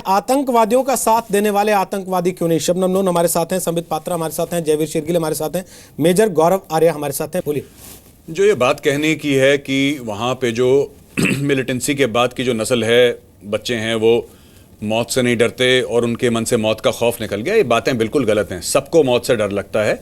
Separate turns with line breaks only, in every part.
आतंकवादियों का साथ देने वाले आतंकवादी क्यों नहीं? शबनम लोन हमारे साथ हैं, संबित पात्रा हमारे साथ हैं, जयवीर शेरगिल हमारे साथ हैं, मेजर गौरव आर्या हमारे साथ हैं। बोलिए।
जो ये बात कहने की है कि वहाँ पे जो मिलिटेंसी के बाद की जो नस्ल है, बच्चे हैं वो मौत से नहीं डरते और उनके मन से मौत का खौफ निकल गया, ये बातें बिल्कुल गलत हैं। सबको मौत से डर लगता है।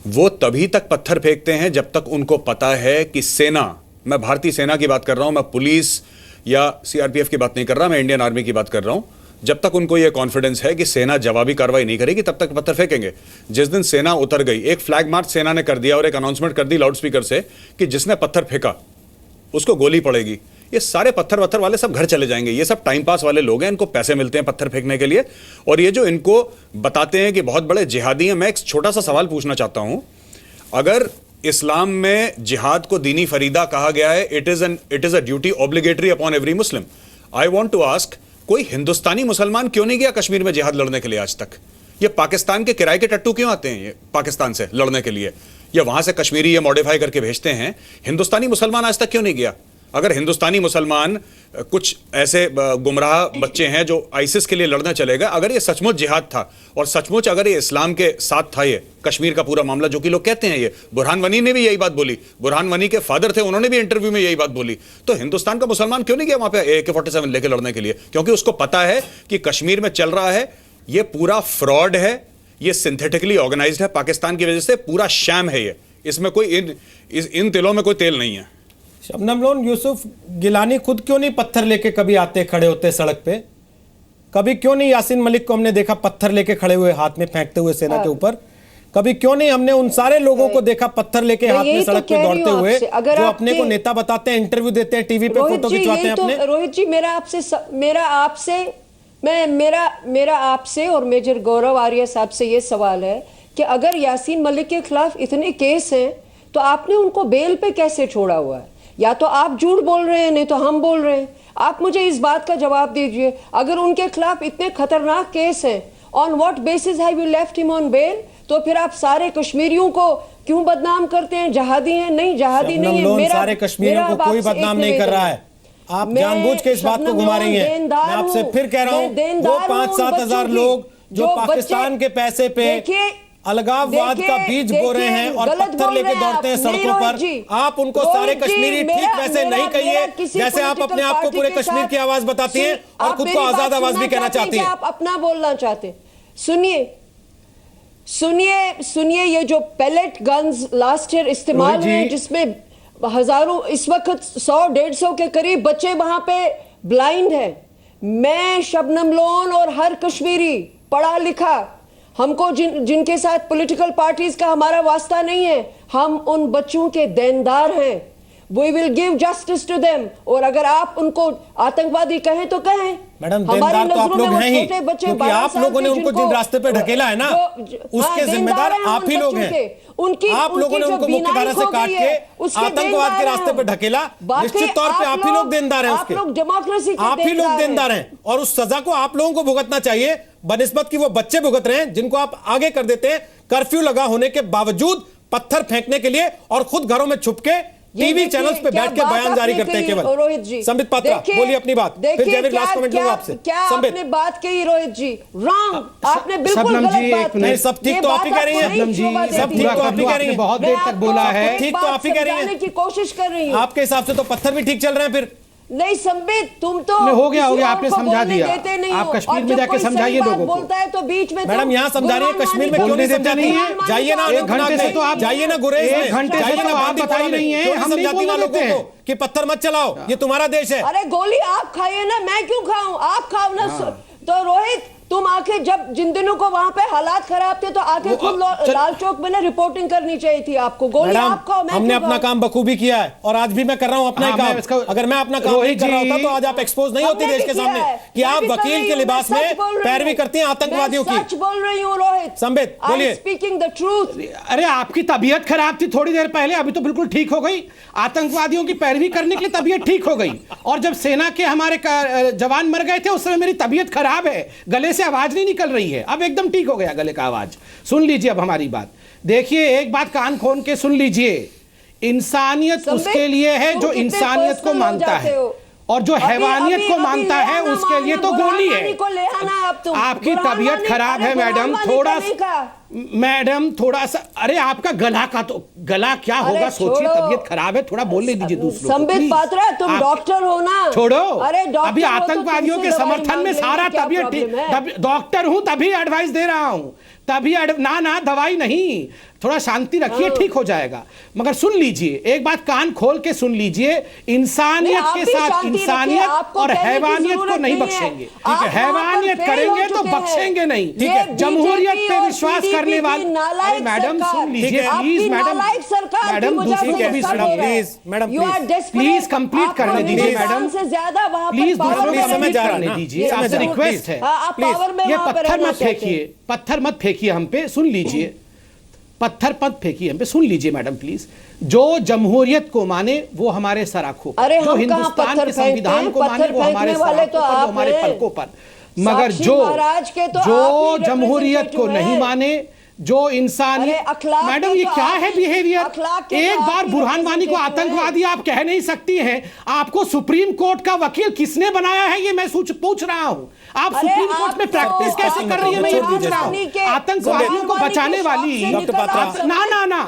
वो तभी तक पत्थर फेंकते हैं जब तक उनको पता है कि सेना, मैं भारतीय सेना की बात कर रहा हूँ, मैं पुलिस या सीआरपीएफ की बात नहीं कर रहा, मैं इंडियन आर्मी की बात कर रहा हूँ, जब तक उनको यह कॉन्फिडेंस है कि सेना जवाबी कार्रवाई नहीं करेगी तब तक पत्थर फेंकेंगे। जिस दिन सेना उतर गई, एक फ्लैग मार्च सेना ने कर दिया और एक अनाउंसमेंट कर दी लाउड स्पीकर से कि जिसने पत्थर फेंका उसको गोली पड़ेगी, ये सारे पत्थर वत्थर वाले सब घर चले जाएंगे। ये सब टाइम पास वाले लोग हैं, इनको पैसे मिलते हैं पत्थर फेंकने के लिए, और ये जो इनको बताते हैं कि बहुत बड़े जिहादी हैं। मैं एक छोटा सा सवाल पूछना चाहता हूं, अगर इस्लाम में जिहाद को दीनी फरीदा कहा गया है, it is a duty obligatory upon every Muslim. I want to ask, कोई हिंदुस्तानी मुसलमान क्यों नहीं गया कश्मीर में जिहाद लड़ने के लिए आज तक? ये पाकिस्तान के किराए के टट्टू क्यों आते हैं ये पाकिस्तान से लड़ने के लिए, या वहां से कश्मीरी ये मॉडिफाई करके भेजते हैं? हिंदुस्तानी मुसलमान आज तक क्यों नहीं गया? अगर हिंदुस्तानी मुसलमान कुछ ऐसे गुमराह बच्चे हैं जो आईसिस के लिए लड़ना चलेगा, अगर ये सचमुच जिहाद था और सचमुच अगर ये इस्लाम के साथ था, ये कश्मीर का पूरा मामला जो कि लोग कहते हैं, ये बुरहान वनी ने भी यही बात बोली, बुरहान वनी के फादर थे, उन्होंने भी इंटरव्यू में यही बात बोली, तो हिंदुस्तान का मुसलमान क्यों नहीं गया वहां पे AK-47 लेके लड़ने के लिए? क्योंकि उसको पता है कि कश्मीर में चल रहा है ये पूरा फ्रॉड है, ये सिंथेटिकली ऑर्गेनाइज्ड है, पाकिस्तान की वजह से पूरा शैम है ये, इसमें कोई इन तिलों में कोई तेल नहीं है।
शबनम लोन, यूसुफ गिलानी खुद क्यों नहीं पत्थर लेके कभी आते खड़े होते सड़क पे? कभी क्यों नहीं यासीन मलिक को हमने देखा पत्थर लेके खड़े हुए हाथ में फेंकते हुए सेना के ऊपर? कभी क्यों नहीं हमने उन सारे लोगों को देखा पत्थर लेके हाथ में सड़क पे दौड़ते हुए, जो अपने को नेता बताते हैं, इंटरव्यू देते हैं, टीवी पे फोटो खिंचवाते हैं अपने?
रोहित जी, मेरा आपसे और मेजर गौरव आर्या साहब से ये सवाल है कि अगर यासीन मलिक के खिलाफ इतने केस हैं तो आपने उनको बेल पे कैसे छोड़ा हुआ है? या तो आप झूठ बोल रहे हैं, नहीं तो हम बोल रहे हैं। आप मुझे इस बात का जवाब दीजिए, अगर उनके खिलाफ इतने खतरनाक केस हैं, on what basis have you left him on bail? तो फिर आप सारे कश्मीरियों को क्यों बदनाम करते हैं? जहादी हैं? नहीं, जहादी नहीं है।
मेरा सारे कश्मीरियों को कोई बदनाम नहीं कर रहा है, आप जानबूझ के इस बात को घुमा रही हैं। मैं आपसे फिर कह रहा हूं, वो 5-7 हजार लोग जो पाकिस्तान के पैसे पे अलगाववाद का बीज बो रहे हैं और पत्थर लेके दौड़ते हैं सड़कों पर, आप उनको सारे कश्मीरी ठीक वैसे नहीं कहिए जैसे आप अपने आप को पूरे कश्मीर की आवाज बताती हैं और खुद को आजाद आवाज भी कहना चाहती हैं।
आप अपना बोलना चाहते हैं? सुनिए, ये जो पैलेट गन्स लास्ट ईयर इस्तेमाल हुए, जिसमें हजारों, इस वक्त 100-150 के करीब बच्चे वहां पे ब्लाइंड हैं। मैं, शबनम लोन और हर कश्मीरी पढ़ा लिखा, हमको जिनके साथ पॉलिटिकल पार्टीज का हमारा वास्ता नहीं है, हम उन बच्चों के देनदार हैं। We will give justice to them। और अगर आप उनको आतंकवादी कहें तो कहें,
मैडम, देनदार तो आप लोग हैं ही, क्योंकि आप लोगों ने उनको जिन रास्ते पे ढकेला है ना, उसके जिम्मेदार आप ही लोग हैं। आप लोगों ने उनको मुख्यधारा से काट के आतंकवाद के रास्ते पे ढकेला, निश्चित तौर पे आप ही लोग देनदार हैं उसके,
आप लोग डेमोक्रेसी
आप ही लोग देनदार हैं, और उस सजा को आप लोगों को भुगतना चाहिए बनिस्बत की वो बच्चे भुगत रहे हैं जिनको आप आगे कर देते हैं कर्फ्यू लगा होने के बावजूद पत्थर फेंकने के लिए, और खुद घरों में छुप के टीवी चैनल्स पे बैठ के बयान जारी करते हैं केवल।
रोहित जी,
संबित पात्रा, बोलिए अपनी बात, फिर जयवीर लास्ट कमेंट लूंगा आपसे।
क्या आपने बात कही रोहित जी? रॉन्ग, आपने बिल्कुल गलत बात
नहीं। सब ठीक तो आप ही कह रही हैं, सब ठीक तो आप ही कह रही हैं,
बहुत देर तक बोला है,
ठीक तो आप ही कह रही हैं,
की कोशिश कर रही हूं।
आपके हिसाब से तो पत्थर भी ठीक चल रहे हैं फिर?
नहीं संबित, तुम तो
हो गया आपने समझा दिया, आप कश्मीर में जाके समझाइए लोगों को।
बोलता है तो बीच में
मैडम यहाँ समझा रही है, कश्मीर में क्यों नहीं समझाती है? जाइए ना, 1 घंटे से तो आप जाइए ना गुरेज में,
1 घंटे से तो आप बता ही नहीं है, हम नहीं बोलने देते हैं
कि पत्थर मत चलाओ, ये तुम्हारा देश है।
अरे गोली आप खाइए ना, मैं क्यों खाऊं? आप खाओ ना। तो रोहित, तुम आके, जब जिन दिनों को वहां पे हालात खराब थे तो आके खुद लाल चौक में ना रिपोर्टिंग करनी चाहिए थी आपको। गोली आप खाओ, मैं
हमने अपना काम बखूबी किया है और आज भी मैं कर रहा हूं अपना काम। अगर मैं अपना काम नहीं कर रहा होता तो आज आप एक्सपोज नहीं होती देश के सामने कि आप वकील के लिबास में पैरवी करती हैं आतंकवादियों की।
सच बोल रही हूं रोहित,
संबित बोलिए।
Speaking the truth.
अरे आपकी तबीयत खराब थी थोड़ी देर पहले, अभी तो बिल्कुल ठीक हो गई। आतंकवादियों की पैरवी करने के लिए तबीयत ठीक हो गई, और जब सेना के हमारे जवान मर गए थे उस समय मेरी तबीयत खराब है, गले से आवाज नहीं निकल रही है, अब एकदम ठीक हो गया गले का आवाज। सुन लीजिए अब हमारी बात, देखिए एक बात कान खोल के सुन लीजिए, इंसानियत उसके लिए है जो इंसानियत को मानता है। और जो हैवानियत को मानता है उसके लिए तो गोली है। आपकी तबीयत खराब है मैडम, थोड़ा सा अरे आपका गला का तो गला क्या होगा सोचिए, तबीयत खराब है, थोड़ा बोलने दीजिए दूसरों को।
संबित पात्रा, तुम डॉक्टर हो ना,
छोड़ो।
अरे
अभी आतंकवादियों के समर्थन में सारा तबीयत, डॉक्टर हूं तभी एडवाइस दे रहा हूं, तभी ना दवाई नहीं, थोड़ा शांति रखिए, ठीक हो जाएगा। मगर सुन लीजिए, एक बात कान खोल के सुन लीजिए, इंसानियत के साथ इंसानियत और हैवानियत को नहीं बख्शेंगे। ठीक है, हैवानियत करेंगे तो बख्शेंगे नहीं। ठीक है, जमहूरियत पे विश्वास करने वाले मैडम सुन लीजिए प्लीज, मैडम दूसरों को भी प्लीज कंप्लीट करने दीजिए मैडम, प्लीज दूसरों को कंप्लीट करने दीजिए, आपसे रिक्वेस्ट है प्लीज। ये पत्थर मत फेंकिए हम पे, सुन लीजिए, पत्थर मत फेंकिए हम पे, सुन लीजिए मैडम प्लीज। जो जमहूरियत को माने वो हमारे सराखों पर, जो हिंदुस्तान के संविधान को माने वो हमारे सराखों पर, वो हमारे पलकों पर, मगर जो जमहूरियत को नहीं माने, जो इंसानी, मैडम ये क्या है बिहेवियर? एक बार बुरहान वानी को आतंकवादी आप कह नहीं सकती हैं, आपको सुप्रीम कोर्ट का वकील किसने बनाया है ये मैं पूछ रहा हूं। आप सुप्रीम कोर्ट में प्रैक्टिस कैसे कर रही है मैं ये पूछ रहा हूं। आतंकवादियों को बचाने वाली ना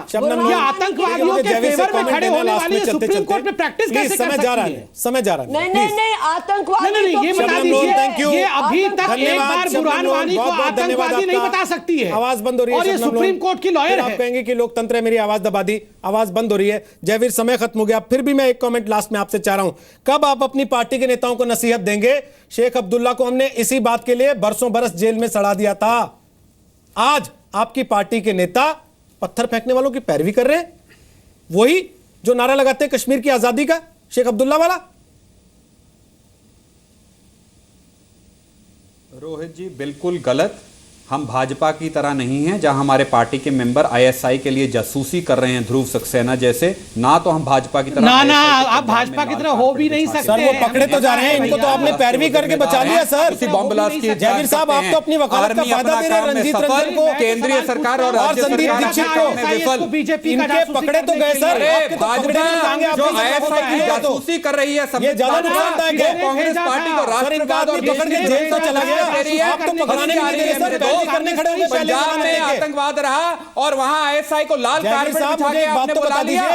ये आतंकवादियों के फेवर में खड़े होने वाली सुप्रीम कोर्ट में प्रैक्टिस कैसे कर सकती है?
समय जा रहा है। नहीं आतंकवादी
ये बता दीजिए, ये अभी तक एक बार बुरहान वानी को आतंकवादी नहीं बता सकती है।
आवाज बंद हो रही है,
और ये सुप्रीम कोर्ट की लॉयर है।
आप कहेंगे कि लोकतंत्र है, मेरी आवाज दबा दी, आवाज बंद हो रही है। जयवीर समय खत्म हो गया, फिर भी मैं एक कमेंट लास्ट में आपसे चाह रहा हूं, कब आप अपनी पार्टी के नेताओं को नसीहत देंगे? शेख अब्दुल्ला को हमने इसी बात के लिए बरसों बरस जेल में सड़ा दिया था। आज आपकी पार्टी के नेता पत्थर फेंकने वालों की पैरवी कर रहे हैं, वही जो नारा लगाते हैं कश्मीर की आजादी का, शेख अब्दुल्ला वाला।
रोहित जी बिल्कुल गलत, हम भाजपा की तरह नहीं हैं जहां हमारे पार्टी के मेंबर आईएसआई के लिए जासूसी कर रहे हैं ध्रुव सक्सेना जैसे, ना तो हम भाजपा की तरह
ना आप भाजपा की तरह हो भी नहीं सकते।
सर वो पकड़े तो जा रहे हैं, इनको तो आपने पैरवी करके बचा लिया सर। जयवीर साहब आप तो अपनी वकालत का फायदा दे रहे हैं रंजीत रंजन को,
केंद्रीय सरकार और
संदीप दीक्षित को,
बीजेपी
इनके पकड़े तो गए सर।
जासूसी कर रही है,
ये ज्यादा नुकसानदायक है।
कांग्रेस पार्टी को राष्ट्रवाद और
पकड़ के जेल तो चला गया, आप तो पकड़ाने नहीं दे रहे सर, करने खड़े हो गए।
पंजाब में आतंकवाद रहा और वहां आईएसआई को लाल कारपेट बिछा के आपने बुला लिया।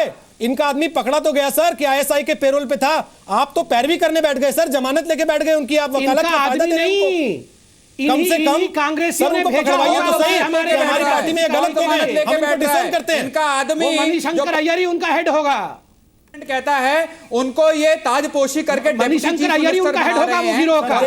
इनका आदमी पकड़ा तो गया सर कि आईएसआई के पेरोल पे था, आप तो पैरवी करने बैठ गए सर, जमानत लेके बैठ गए उनकी, आप वकालत का फायदा दे रहे हैं। कम से कम
कांग्रेस सर उनको
पकड़वाइए तो सही, हमारी पार्टी में गलत हो गए, हम इनको डिसोन करते हैं।
इनका आदमी
मणिशंकर अय्यर ही उनका हेड होगा,
कहता है उनको ये ताजपोशी करके
मणिशंकर अय्यर ही उनका हेड होगा वो गिरोह का।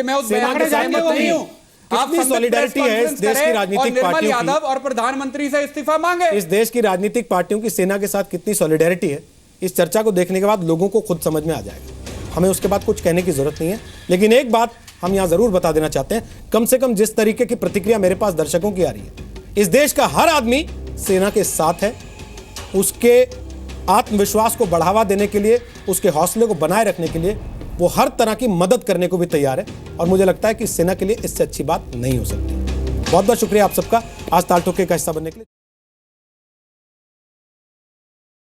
मैं उस बयान से सहमत नहीं हूं।
आप सॉलिडारिटी है इस देश की राजनीतिक पार्टियों
यादव और प्रधानमंत्री से इस्तीफा मांगे।
इस देश की राजनीतिक पार्टियों की सेना के साथ कितनी सॉलिडारिटी है, इस चर्चा को देखने के बाद लोगों को खुद समझ में आ जाएगा। हमें उसके बाद कुछ कहने की जरूरत नहीं है। लेकिन एक बात हम यहां जरूर बता देना चाहते हैं, कम से कम जिस तरीके की प्रतिक्रिया मेरे पास दर्शकों की आ रही है, इस देश का हर आदमी सेना के साथ है, उसके आत्मविश्वास को बढ़ावा देने के लिए, उसके हौसले को बनाए रखने के लिए वो हर तरह की मदद करने को भी तैयार है। और मुझे लगता है कि सेना के लिए इससे अच्छी बात नहीं हो सकती। बहुत बहुत शुक्रिया आप सबका आज ताल ठोके का हिस्सा बनने के लिए।